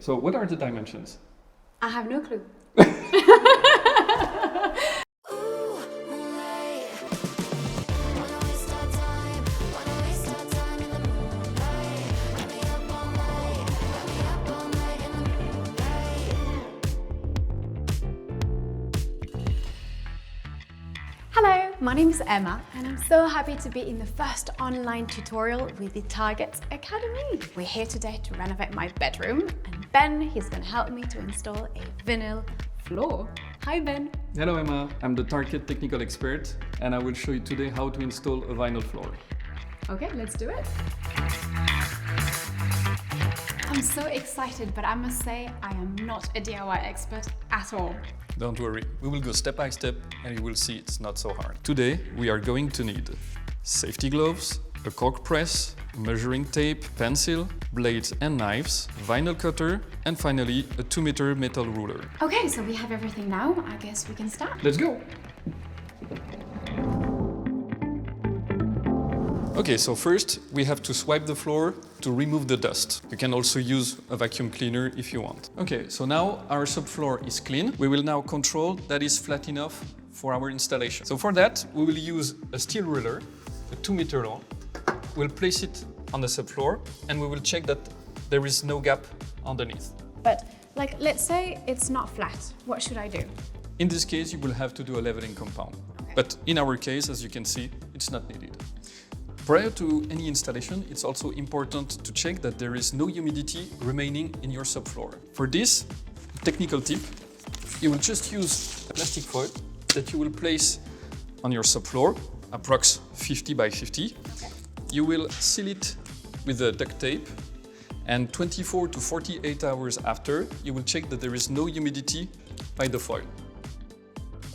So what are the dimensions? I have no clue. Hello, my name is Emma and I'm so happy to be in the first online tutorial with the Tarkett Academy. We're here today to renovate my bedroom and Ben, he's going to help me to install a vinyl floor. Hi Ben. Hello Emma, I'm the Tarkett technical expert and I will show you today how to install a vinyl floor. Okay, let's do it. I'm so excited, but I must say I am not a DIY expert at all. Don't worry, we will go step by step and you will see it's not so hard. Today we are going to need safety gloves, a cork press, measuring tape, pencil, blades and knives, vinyl cutter, and finally a 2-meter metal ruler. Okay, so we have everything now. I guess we can start. Let's go! Okay, so first we have to swipe the floor to remove the dust. You can also use a vacuum cleaner if you want. Okay, so now our subfloor is clean. We will now control that it's flat enough for our installation. So for that, we will use a steel ruler, a 2-meter long. We'll place it on the subfloor and we will check that there is no gap underneath. But let's say it's not flat. What should I do? In this case, you will have to do a leveling compound. Okay. But in our case, as you can see, it's not needed. Prior to any installation, it's also important to check that there is no humidity remaining in your subfloor. For this technical tip, you will just use a plastic foil that you will place on your subfloor, approx 50 by 50. Okay. You will seal it with a duct tape and 24 to 48 hours after, you will check that there is no humidity by the foil.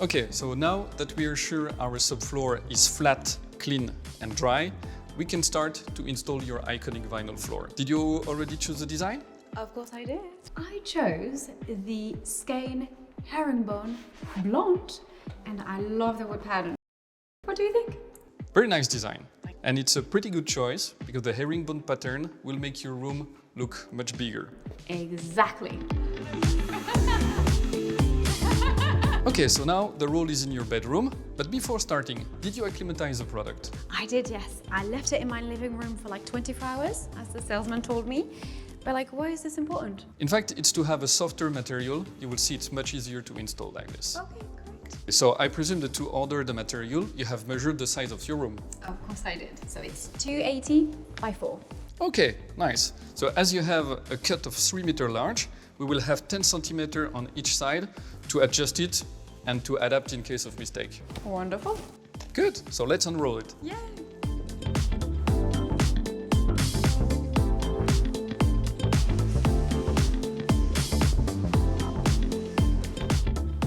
Okay, so now that we are sure our subfloor is flat, clean and dry, we can start to install your iconic vinyl floor. Did you already choose the design? Of course I did. I chose the skein herringbone blonde and I love the wood pattern. What do you think? Very nice design. And it's a pretty good choice because the herringbone pattern will make your room look much bigger. Exactly. Okay, so now the roll is in your bedroom, but before starting, did you acclimatize the product? I did, yes. I left it in my living room for 24 hours, as the salesman told me. But why is this important? In fact, it's to have a softer material. You will see it's much easier to install like this. Okay, great. So I presume that to order the material, you have measured the size of your room. Of course I did. So it's 280 by 4. Okay, nice. So as you have a cut of 3 meter large, we will have 10 centimeter on each side to adjust it and to adapt in case of mistake. Wonderful. Good, so let's unroll it. Yay!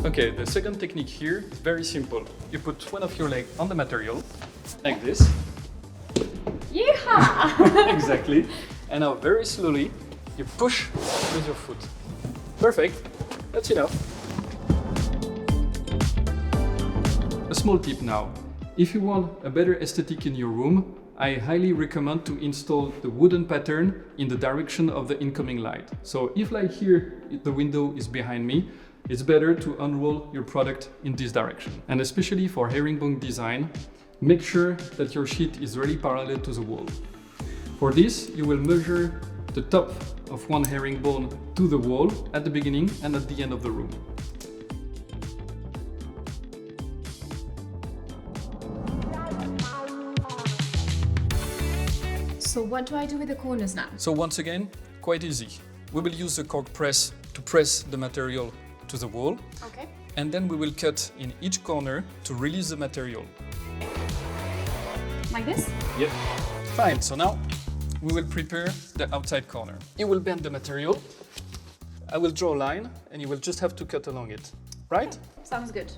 Okay, the second technique here is very simple. You put one of your legs on the material, like this. Yeehaw! Exactly. And now very slowly, you push with your foot. Perfect, that's enough. A small tip now. If you want a better aesthetic in your room, I highly recommend to install the wooden pattern in the direction of the incoming light. So if here, the window is behind me, it's better to unroll your product in this direction. And especially for herringbone design, make sure that your sheet is really parallel to the wall. For this, you will measure the top of one herringbone to the wall at the beginning and at the end of the room. So what do I do with the corners now? So once again, quite easy. We will use the cork press to press the material to the wall. Okay. And then we will cut in each corner to release the material. Like this? Yep. Fine, so now we will prepare the outside corner. You will bend the material. I will draw a line and you will just have to cut along it, right? Sounds good.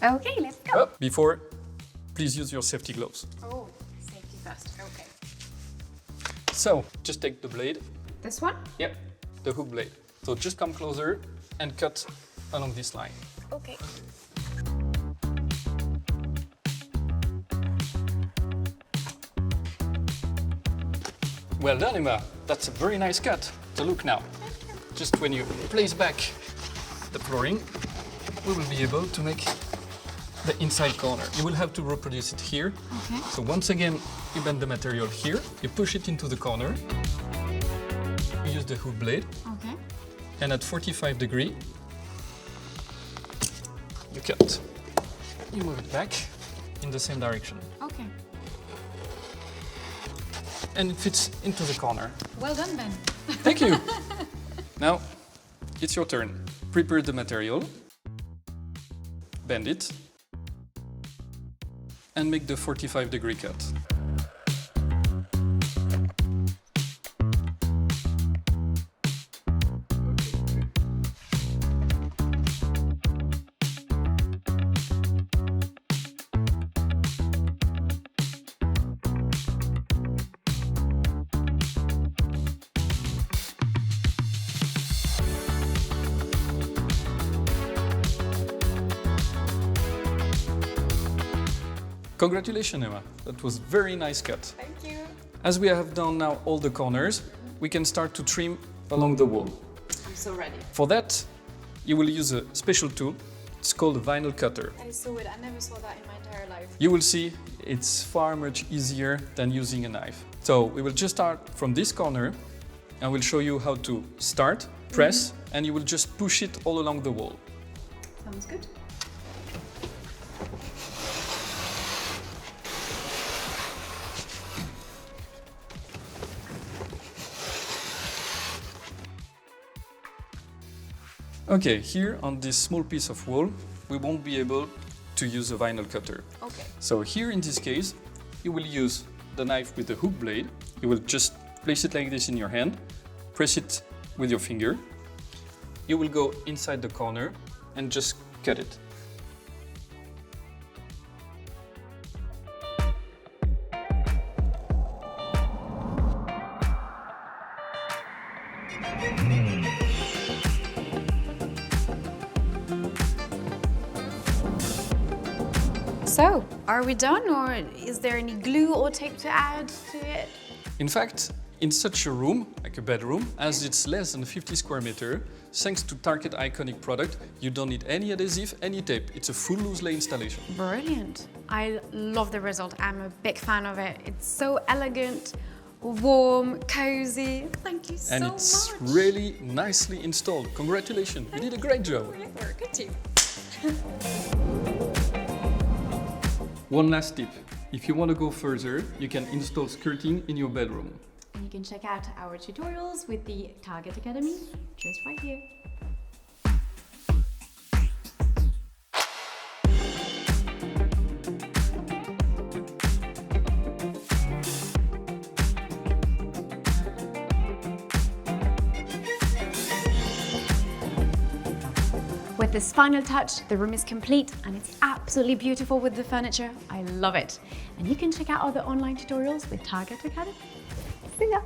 Okay, let's go. Before, please use your safety gloves. Oh, safety first. Okay. So, just take the blade. This one? Yep, the hook blade. So just come closer and cut along this line. Okay. Well done, Emma. That's a very nice cut. So look now. Just when you place back the flooring, we will be able to make the inside corner. You will have to reproduce it here. Okay. So once again, you bend the material here, you push it into the corner, you use the hook blade, Okay. and at 45 degrees, you cut. You move it back in the same direction. Okay. And it fits into the corner. Well done, Ben. Thank you. Now, it's your turn. Prepare the material, bend it, and make the 45-degree cut. Congratulations, Emma. That was very nice cut. Thank you. As we have done now all the corners, we can start to trim along the wall. I'm so ready. For that, you will use a special tool. It's called a vinyl cutter. That is so weird. I never saw that in my entire life. You will see it's far much easier than using a knife. So we will just start from this corner and we'll show you how to start, press, and you will just push it all along the wall. Sounds good. Okay, here on this small piece of wall, we won't be able to use a vinyl cutter. Okay. So here in this case, you will use the knife with the hook blade. You will just place it like this in your hand, press it with your finger. You will go inside the corner and just cut it. So, are we done, or is there any glue or tape to add to it? In fact, in such a room, like a bedroom, as it's less than 50 square meter, thanks to Tarkett ICONIK product, you don't need any adhesive, any tape. It's a full loose lay installation. Brilliant. I love the result. I'm a big fan of it. It's so elegant, warm, cozy. Thank you so much. And it's really nicely installed. Congratulations, you did a great job. Great work, good team. One last tip. If you want to go further, you can install skirting in your bedroom. And you can check out our tutorials with the Target Academy just right here. With this final touch, the room is complete and it's absolutely beautiful with the furniture. I love it. And you can check out other online tutorials with Target Academy. See ya!